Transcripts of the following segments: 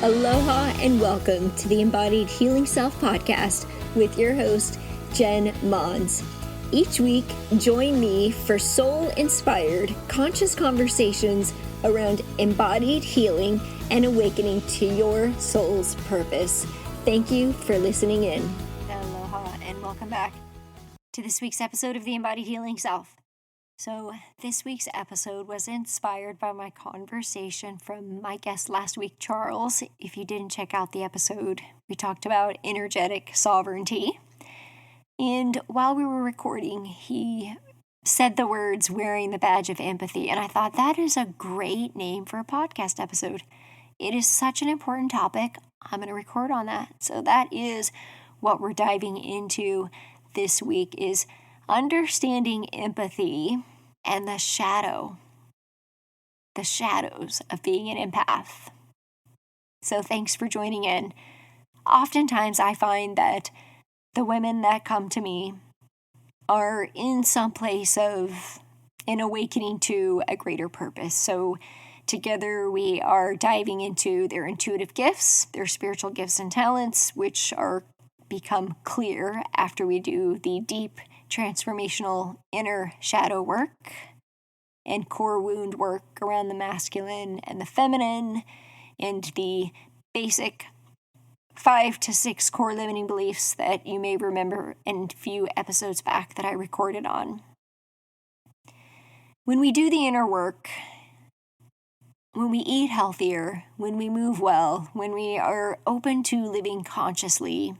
Aloha and welcome to the Embodied Healing Self podcast with your host, Jen Mons. Each week, join me for soul-inspired, conscious conversations around embodied healing and awakening to your soul's purpose. Thank you for listening in. Aloha and welcome back to this week's episode of the Embodied Healing Self. So this week's episode was inspired by my conversation from my guest last week, Charles. If you didn't check out the episode, we talked about energetic sovereignty. And while we were recording, he said the words wearing the badge of empathy. And I thought that is a great name for a podcast episode. It is such an important topic. I'm going to record on that. So that is what we're diving into this week, is understanding empathy and the shadows of being an empath. So thanks for joining in. Oftentimes I find that the women that come to me are in some place of an awakening to a greater purpose. So together we are diving into their intuitive gifts, their spiritual gifts and talents, which are become clear after we do the deep transformational inner shadow work and core wound work around the masculine and the feminine and the basic 5 to 6 core limiting beliefs that you may remember in a few episodes back that I recorded on. When we do the inner work, when we eat healthier, when we move well, when we are open to living consciously,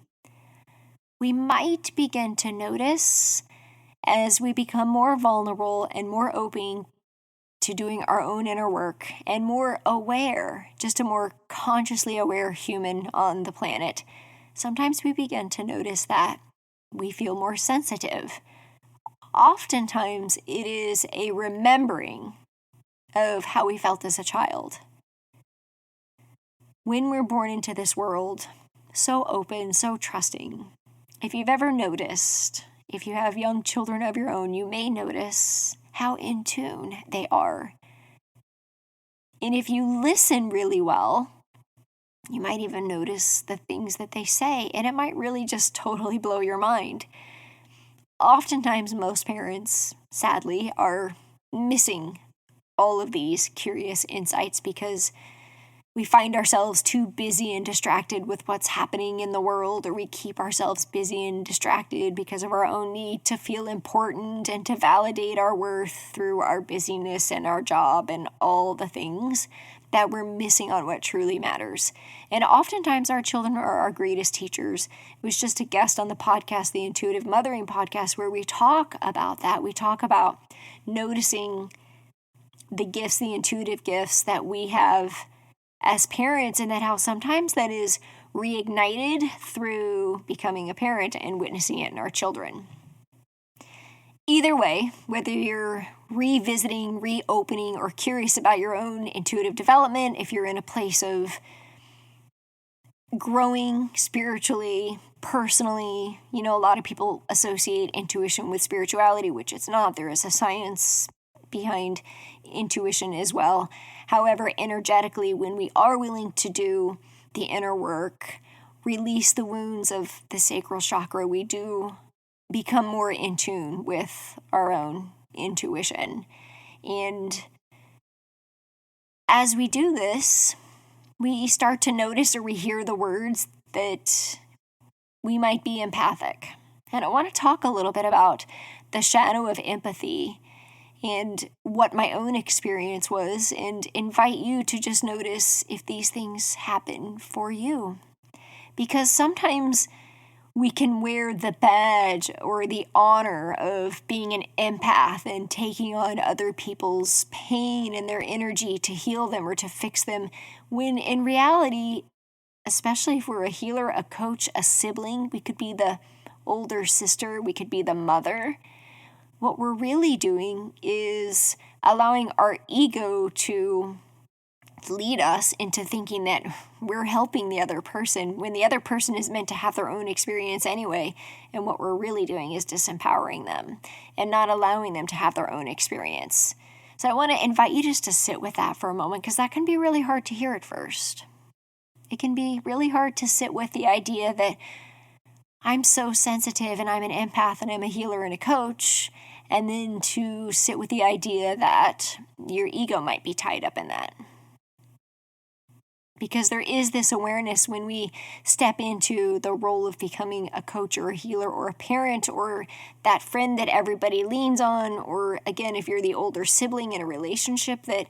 we might begin to notice, as we become more vulnerable and more open to doing our own inner work and more aware, just a more consciously aware human on the planet, sometimes we begin to notice that we feel more sensitive. Oftentimes it is a remembering of how we felt as a child. When we're born into this world, so open, so trusting, if you've ever noticed, if you have young children of your own, you may notice how in tune they are. And if you listen really well, you might even notice the things that they say, and it might really just totally blow your mind. Oftentimes, most parents, sadly, are missing all of these curious insights because we find ourselves too busy and distracted with what's happening in the world, or we keep ourselves busy and distracted because of our own need to feel important and to validate our worth through our busyness and our job and all the things that we're missing on what truly matters. And oftentimes our children are our greatest teachers. It was just a guest on the podcast, the Intuitive Mothering podcast, where we talk about that. We talk about noticing the gifts, the intuitive gifts that we have as parents, and that how sometimes that is reignited through becoming a parent and witnessing it in our children. Either way, whether you're revisiting, reopening, or curious about your own intuitive development, if you're in a place of growing spiritually, personally, a lot of people associate intuition with spirituality, which it's not. There is a science behind intuition as well. However, energetically, when we are willing to do the inner work, release the wounds of the sacral chakra, we do become more in tune with our own intuition. And as we do this, we start to notice, or we hear the words that we might be empathic. And I want to talk a little bit about the shadow of empathy and what my own experience was, and invite you to just notice if these things happen for you. Because sometimes we can wear the badge or the honor of being an empath and taking on other people's pain and their energy to heal them or to fix them, when in reality, especially if we're a healer, a coach, a sibling, we could be the older sister, we could be the mother. What we're really doing is allowing our ego to lead us into thinking that we're helping the other person when the other person is meant to have their own experience anyway. And what we're really doing is disempowering them and not allowing them to have their own experience. So I want to invite you just to sit with that for a moment, because that can be really hard to hear at first. It can be really hard to sit with the idea that I'm so sensitive and I'm an empath and I'm a healer and a coach, and then to sit with the idea that your ego might be tied up in that. Because there is this awareness when we step into the role of becoming a coach or a healer or a parent or that friend that everybody leans on, or again, if you're the older sibling in a relationship, that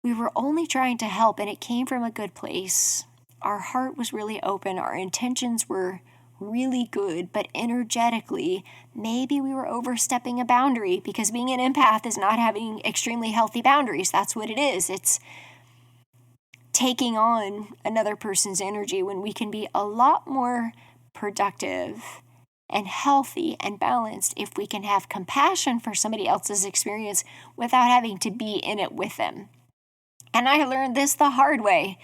we were only trying to help and it came from a good place. Our heart was really open. Our intentions were really good, but energetically, maybe we were overstepping a boundary, because being an empath is not having extremely healthy boundaries. That's what it is. It's taking on another person's energy when we can be a lot more productive and healthy and balanced if we can have compassion for somebody else's experience without having to be in it with them. And I learned this the hard way.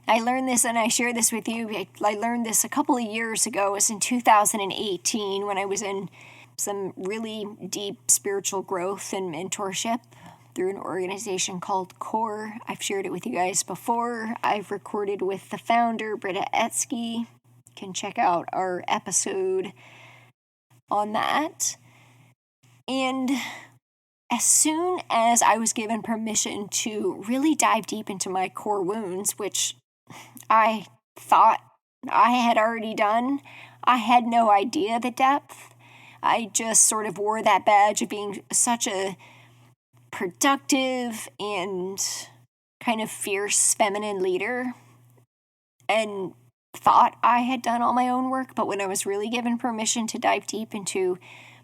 I learned this, and I share this with you. I learned this a couple of years ago. It was in 2018 when I was in some really deep spiritual growth and mentorship through an organization called CORE. I've shared it with you guys before. I've recorded with the founder, Britta Etsky. You can check out our episode on that. And as soon as I was given permission to really dive deep into my core wounds, which I thought I had already done, I had no idea the depth. I just sort of wore that badge of being such a productive and kind of fierce feminine leader and thought I had done all my own work. But when I was really given permission to dive deep into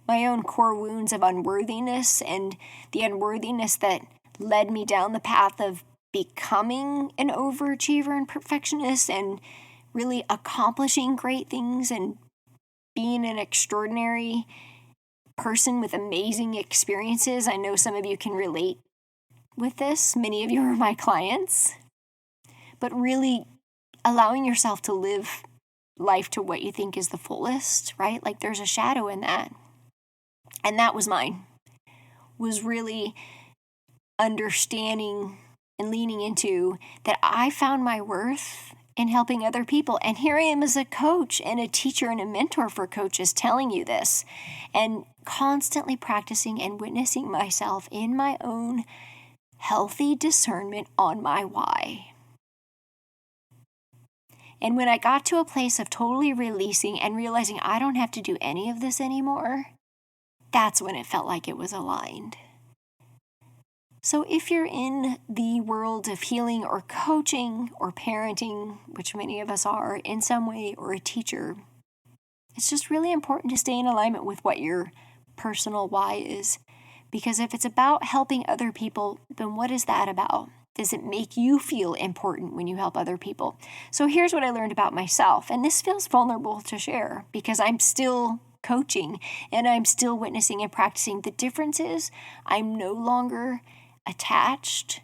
my own core wounds of unworthiness and the unworthiness that led me down the path of becoming an overachiever and perfectionist and really accomplishing great things and being an extraordinary person with amazing experiences. I know some of you can relate with this. Many of you are my clients. But really allowing yourself to live life to what you think is the fullest, right? Like there's a shadow in that. And that was mine. Was really understanding and leaning into that I found my worth in helping other people. And here I am as a coach and a teacher and a mentor for coaches telling you this, and constantly practicing and witnessing myself in my own healthy discernment on my why. And when I got to a place of totally releasing and realizing I don't have to do any of this anymore, that's when it felt like it was aligned. So if you're in the world of healing or coaching or parenting, which many of us are in some way, or a teacher, it's just really important to stay in alignment with what your personal why is. Because if it's about helping other people, then what is that about? Does it make you feel important when you help other people? So here's what I learned about myself. And this feels vulnerable to share because I'm still coaching and I'm still witnessing and practicing. The difference is I'm no longer attached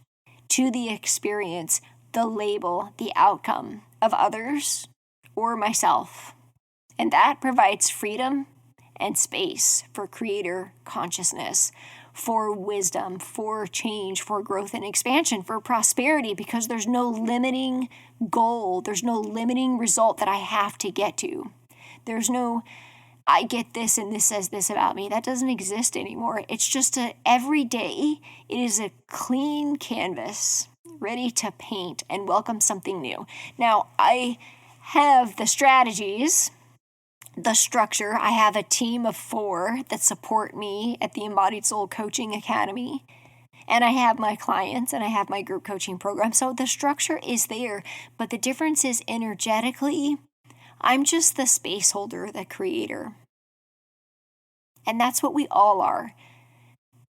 to the experience, the label, the outcome of others or myself. And that provides freedom and space for creator consciousness, for wisdom, for change, for growth and expansion, for prosperity, because there's no limiting goal, there's no limiting result that I have to get to. There's no, I get this and this says this about me. That doesn't exist anymore. It's just every day, it is a clean canvas, ready to paint and welcome something new. Now, I have the strategies, the structure. I have a team of 4 that support me at the Embodied Soul Coaching Academy. And I have my clients and I have my group coaching program. So the structure is there, but the difference is energetically, I'm just the space holder, the creator. And that's what we all are.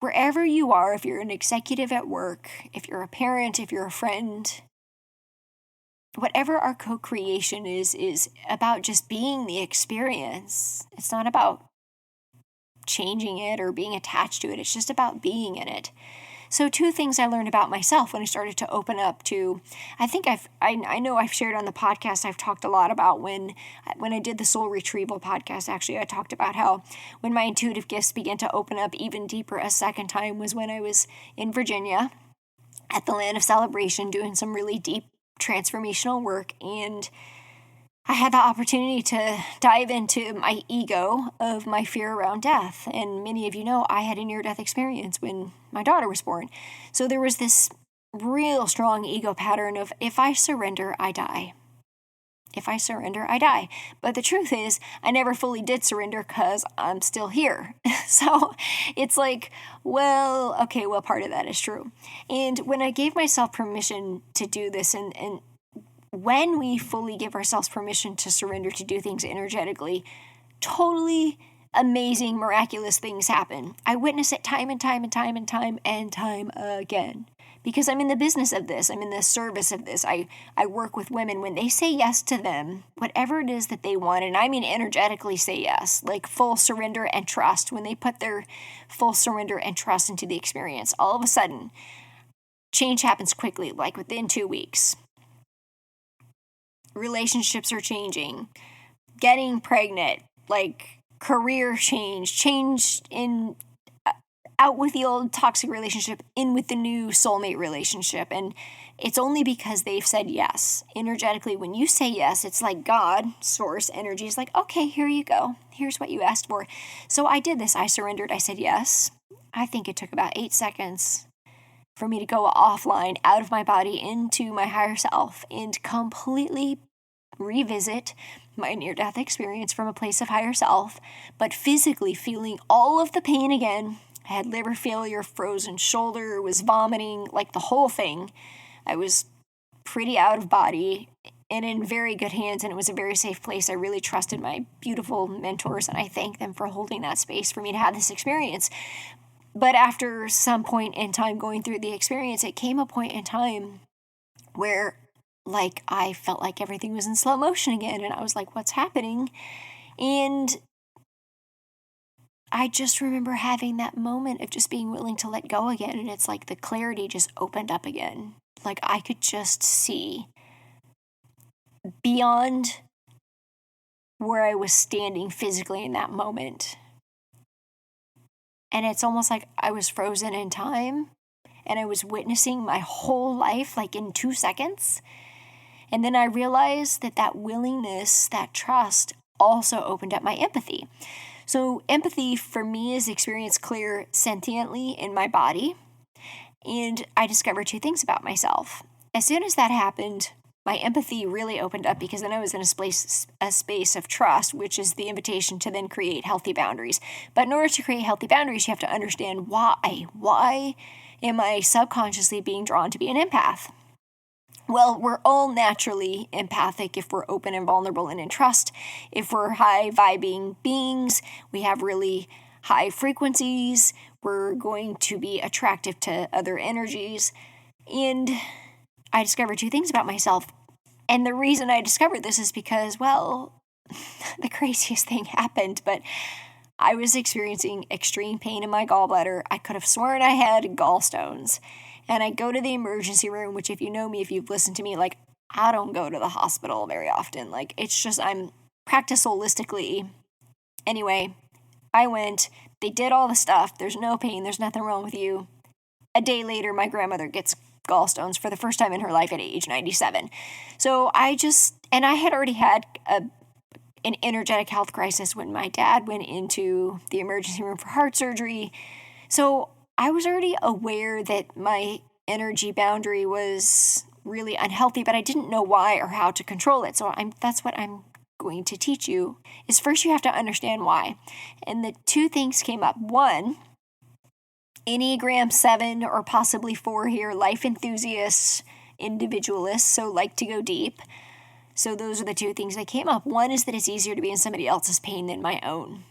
Wherever you are, if you're an executive at work, if you're a parent, if you're a friend, whatever our co-creation is about just being the experience. It's not about changing it or being attached to it. It's just about being in it. So 2 things I learned about myself when I started to open up to, I know I've shared on the podcast, I've talked a lot about when I did the Soul Retrieval podcast, actually, I talked about how when my intuitive gifts began to open up even deeper a second time was when I was in Virginia at the Land of Celebration doing some really deep transformational work, and I had the opportunity to dive into my ego of my fear around death. And many of you know I had a near-death experience when my daughter was born. So there was this real strong ego pattern of, if I surrender, I die. If I surrender, I die. But the truth is, I never fully did surrender because I'm still here. So it's like, well, okay, well, part of that is true. And when I gave myself permission to do this, and when we fully give ourselves permission to surrender, to do things energetically, totally amazing, miraculous things happen. I witness it time and time and time and time and time again. Because I'm in the business of this. I'm in the service of this. I work with women. When they say yes to them, whatever it is that they want, and I mean energetically say yes, like full surrender and trust, when they put their full surrender and trust into the experience, all of a sudden, change happens quickly, like within 2 weeks. Relationships are changing. Getting pregnant, like career change in out with the old toxic relationship, in with the new soulmate relationship. And it's only because they've said yes. Energetically, when you say yes, it's like God, source, energy is like, okay, here you go. Here's what you asked for. So I did this. I surrendered. I said yes. I think it took about 8 seconds for me to go offline, out of my body, into my higher self, and completely revisit my near-death experience from a place of higher self, but physically feeling all of the pain again. I had liver failure, frozen shoulder, was vomiting, like the whole thing. I was pretty out of body and in very good hands, and it was a very safe place. I really trusted my beautiful mentors, and I thank them for holding that space for me to have this experience. But after some point in time going through the experience, it came a point in time where, like, I felt like everything was in slow motion again, and I was like, what's happening? And I just remember having that moment of just being willing to let go again, and it's like the clarity just opened up again. Like I could just see beyond where I was standing physically in that moment. And it's almost like I was frozen in time, and I was witnessing my whole life like in 2 seconds. And then I realized that willingness, that trust also opened up my empathy. So empathy for me is experienced clear sentiently in my body. And I discovered 2 things about myself. As soon as that happened, my empathy really opened up, because then I was in a space of trust, which is the invitation to then create healthy boundaries. But in order to create healthy boundaries, you have to understand why. Why am I subconsciously being drawn to be an empath? Well, we're all naturally empathic if we're open and vulnerable and in trust. If we're high vibing beings, we have really high frequencies, we're going to be attractive to other energies. And I discovered 2 things about myself. And the reason I discovered this is because, well, the craziest thing happened, but I was experiencing extreme pain in my gallbladder. I could have sworn I had gallstones. And I go to the emergency room, which if you know me, if you've listened to me, like, I don't go to the hospital very often. Like, it's just, I'm practice holistically. Anyway, I went, they did all the stuff. There's no pain. There's nothing wrong with you. A day later, my grandmother gets gallstones for the first time in her life at age 97. So I had already had an energetic health crisis when my dad went into the emergency room for heart surgery. So I was already aware that my energy boundary was really unhealthy, but I didn't know why or how to control it. So that's what I'm going to teach you, is first you have to understand why. And the 2 things came up. 1, Enneagram 7 or possibly 4 here, life enthusiasts, individualists, so like to go deep. So those are the 2 things that came up. 1 is that it's easier to be in somebody else's pain than my own.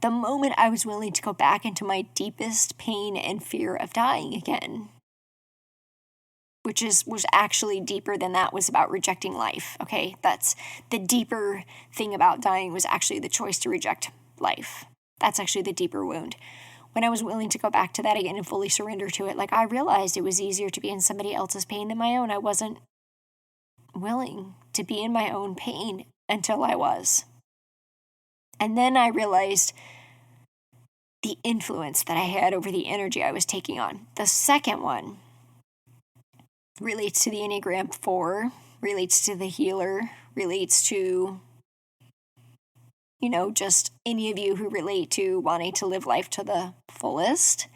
The moment I was willing to go back into my deepest pain and fear of dying again, which was actually deeper than that, was about rejecting life, okay? That's the deeper thing about dying, was actually the choice to reject life. That's actually the deeper wound. When I was willing to go back to that again and fully surrender to it, like, I realized it was easier to be in somebody else's pain than my own. I wasn't willing to be in my own pain until I was. And then I realized the influence that I had over the energy I was taking on. The second one relates to the Enneagram 4, relates to the healer, relates to, just any of you who relate to wanting to live life to the fullest.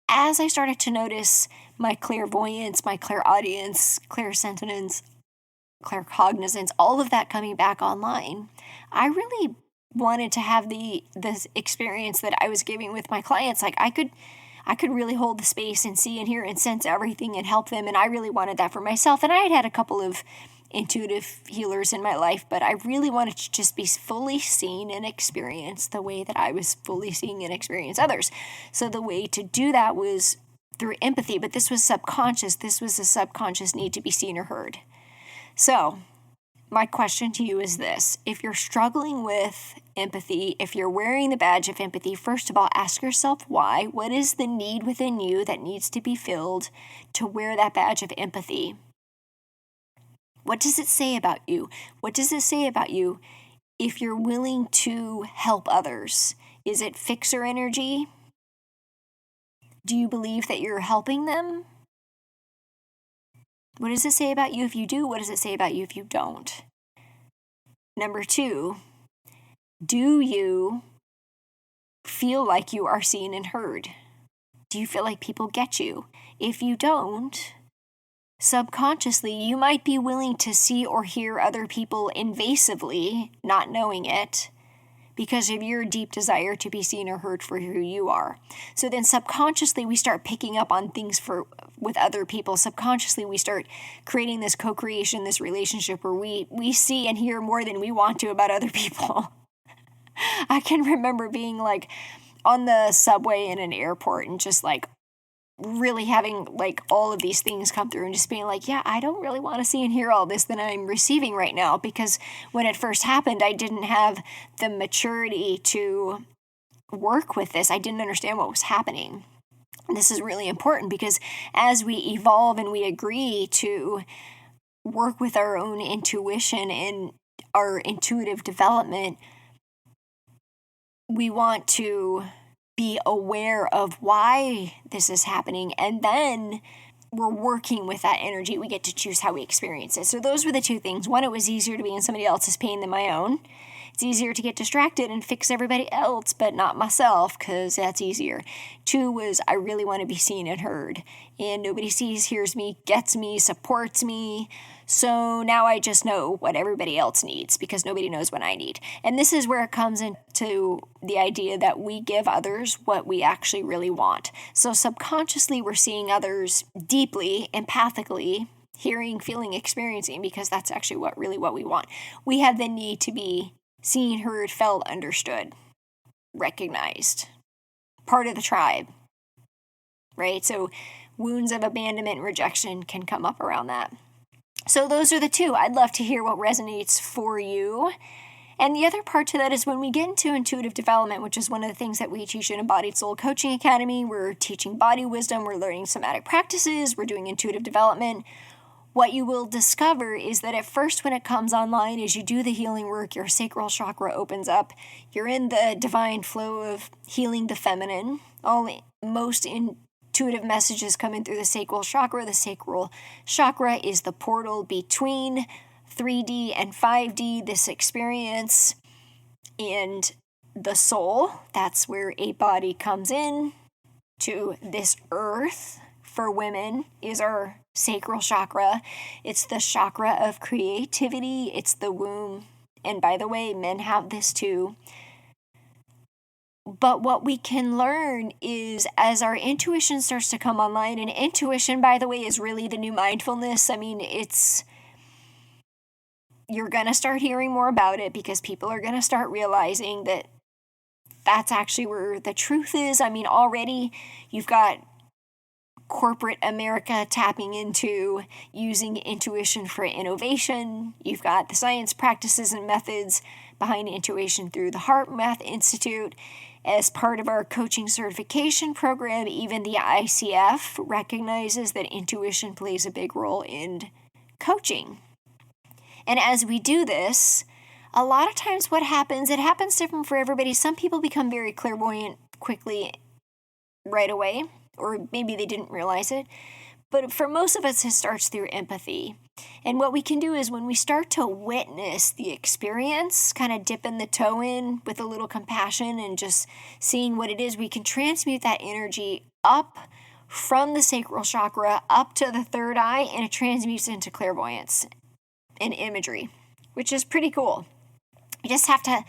As I started to notice my clairvoyance, my clairaudience, clairsentience, claircognizance, all of that coming back online, I really wanted to have this experience that I was giving with my clients. Like I could really hold the space and see and hear and sense everything and help them. And I really wanted that for myself. And I had a couple of intuitive healers in my life, but I really wanted to just be fully seen and experienced the way that I was fully seeing and experience others. So the way to do that was through empathy, but this was subconscious. This was a subconscious need to be seen or heard. So my question to you is this: if you're struggling with empathy, if you're wearing the badge of empathy, first of all, ask yourself why. What is the need within you that needs to be filled to wear that badge of empathy? What does it say about you? What does it say about you if you're willing to help others? Is it fixer energy? Do you believe that you're helping them? What does it say about you if you do? What does it say about you if you don't? Number 2, do you feel like you are seen and heard? Do you feel like people get you? If you don't, subconsciously, you might be willing to see or hear other people invasively, not knowing it, because of your deep desire to be seen or heard for who you are. So then subconsciously, we start picking up on things with other people. Subconsciously, we start creating this co-creation, this relationship where we see and hear more than we want to about other people. I can remember being like on the subway in an airport and just like really having like all of these things come through and just being like, yeah, I don't really want to see and hear all this that I'm receiving right now, because when it first happened, I didn't have the maturity to work with this. I didn't understand what was happening. And this is really important because as we evolve and we agree to work with our own intuition and our intuitive development, we want to be aware of why this is happening, and then we're working with that energy. We get to choose how we experience it. So those were the 2 things. 1, it was easier to be in somebody else's pain than my own. It's easier to get distracted and fix everybody else, but not myself, because that's easier. 2 was I really want to be seen and heard, and nobody sees, hears me, gets me, supports me. So now I just know what everybody else needs because nobody knows what I need. And this is where it comes into the idea that we give others what we actually really want. So subconsciously, we're seeing others deeply, empathically, hearing, feeling, experiencing, because that's actually what we want. We have the need to be seen, heard, felt, understood, recognized, part of the tribe, right? So wounds of abandonment and rejection can come up around that. So those are the 2. I'd love to hear what resonates for you. And the other part to that is when we get into intuitive development, which is one of the things that we teach in Embodied Soul Coaching Academy, we're teaching body wisdom, we're learning somatic practices, we're doing intuitive development. What you will discover is that at first when it comes online, as you do the healing work, your sacral chakra opens up. You're in the divine flow of healing the feminine. Most intuitive messages coming through the sacral chakra. The sacral chakra is the portal between 3D and 5D, this experience, and the soul. That's where a body comes in to this earth. For women is our sacral chakra. It's the chakra of creativity. It's the womb. And by the way, men have this too. But what we can learn is as our intuition starts to come online, and intuition, by the way, is really the new mindfulness. I mean, you're going to start hearing more about it because people are going to start realizing that that's actually where the truth is. I mean, already you've got corporate America tapping into using intuition for innovation. You've got the science practices and methods behind intuition through the Heart Math Institute. As part of our coaching certification program, even the ICF recognizes that intuition plays a big role in coaching. And as we do this, a lot of times what happens, it happens different for everybody. Some people become very clairvoyant quickly right away, or maybe they didn't realize it. But for most of us, it starts through empathy. And what we can do is when we start to witness the experience, kind of dipping the toe in with a little compassion and just seeing what it is, we can transmute that energy up from the sacral chakra up to the third eye, and it transmutes into clairvoyance and imagery, which is pretty cool. You just have to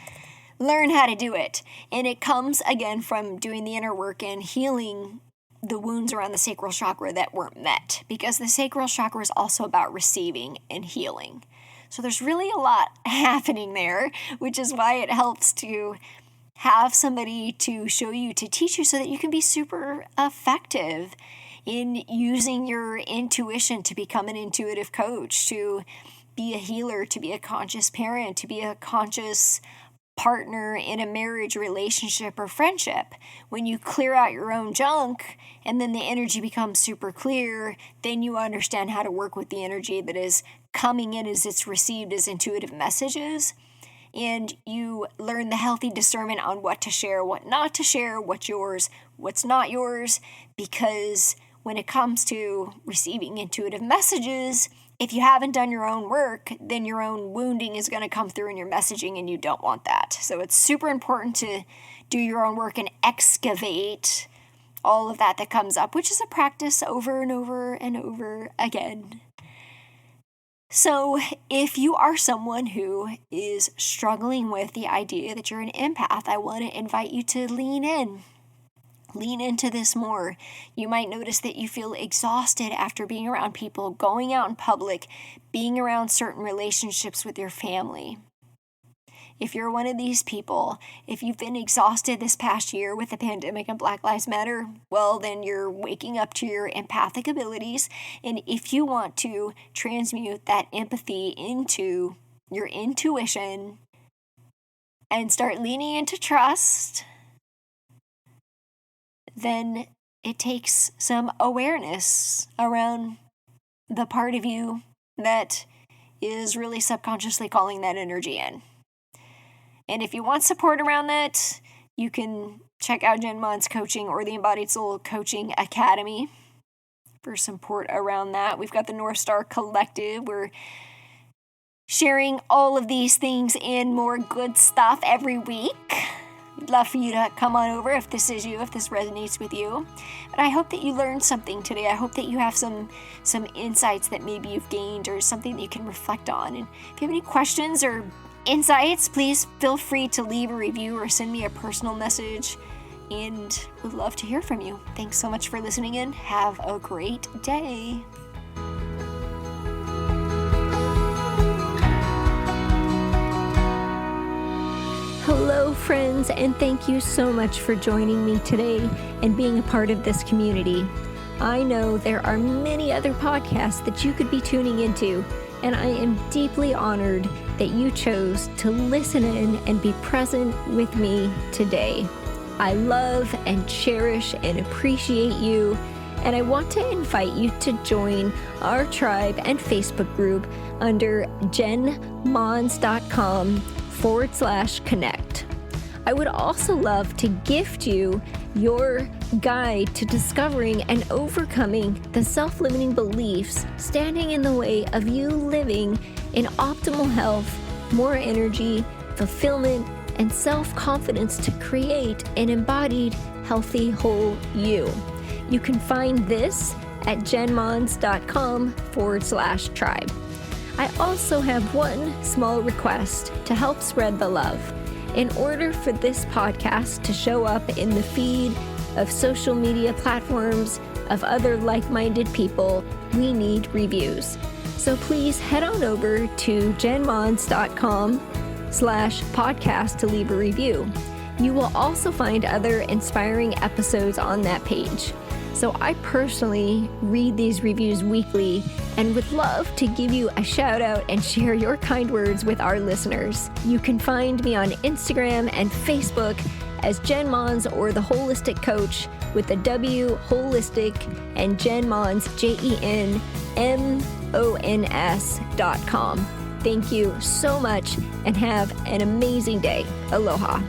learn how to do it. And it comes, again, from doing the inner work and healing the wounds around the sacral chakra that weren't met, because the sacral chakra is also about receiving and healing. So there's really a lot happening there, which is why it helps to have somebody to show you, to teach you, so that you can be super effective in using your intuition to become an intuitive coach, to be a healer, to be a conscious parent, to be a conscious partner in a marriage, relationship, or friendship. When you clear out your own junk and then the energy becomes super clear, then you understand how to work with the energy that is coming in as it's received as intuitive messages. And you learn the healthy discernment on what to share, what not to share, what's yours, what's not yours. Because when it comes to receiving intuitive messages, if you haven't done your own work, then your own wounding is going to come through in your messaging, and you don't want that. So it's super important to do your own work and excavate all of that comes up, which is a practice over and over and over again. So if you are someone who is struggling with the idea that you're an empath, I want to invite you to lean in. Lean into this more. You might notice that you feel exhausted after being around people, going out in public, being around certain relationships with your family. If you're one of these people, if you've been exhausted this past year with the pandemic and Black Lives Matter, well, then you're waking up to your empathic abilities. And if you want to transmute that empathy into your intuition and start leaning into trust, then it takes some awareness around the part of you that is really subconsciously calling that energy in. And if you want support around that, you can check out Jen Mon's coaching or the Embodied Soul Coaching Academy for support around that. We've got the North Star Collective. We're sharing all of these things and more good stuff every week. I'd love for you to come on over if this is you, if this resonates with you. But I hope that you learned something today. I hope that you have some insights that maybe you've gained or something that you can reflect on. And if you have any questions or insights, please feel free to leave a review or send me a personal message, and would love to hear from you. Thanks so much for listening in. Have a great day. Hello, friends, and thank you so much for joining me today and being a part of this community. I know there are many other podcasts that you could be tuning into, and I am deeply honored that you chose to listen in and be present with me today. I love and cherish and appreciate you, and I want to invite you to join our tribe and Facebook group under jenmons.com/connect. I would also love to gift you your guide to discovering and overcoming the self-limiting beliefs standing in the way of you living in optimal health, more energy, fulfillment, and self-confidence to create an embodied, healthy, whole you. You can find this at jenmons.com/tribe. I also have one small request to help spread the love. In order for this podcast to show up in the feed of social media platforms of other like-minded people, we need reviews. So please head on over to jenmons.com/podcast to leave a review. You will also find other inspiring episodes on that page. So I personally read these reviews weekly and would love to give you a shout out and share your kind words with our listeners. You can find me on Instagram and Facebook as Jen Mons or The Holistic Coach with the W Holistic and Jen Mons, JenMons.com. Thank you so much and have an amazing day. Aloha.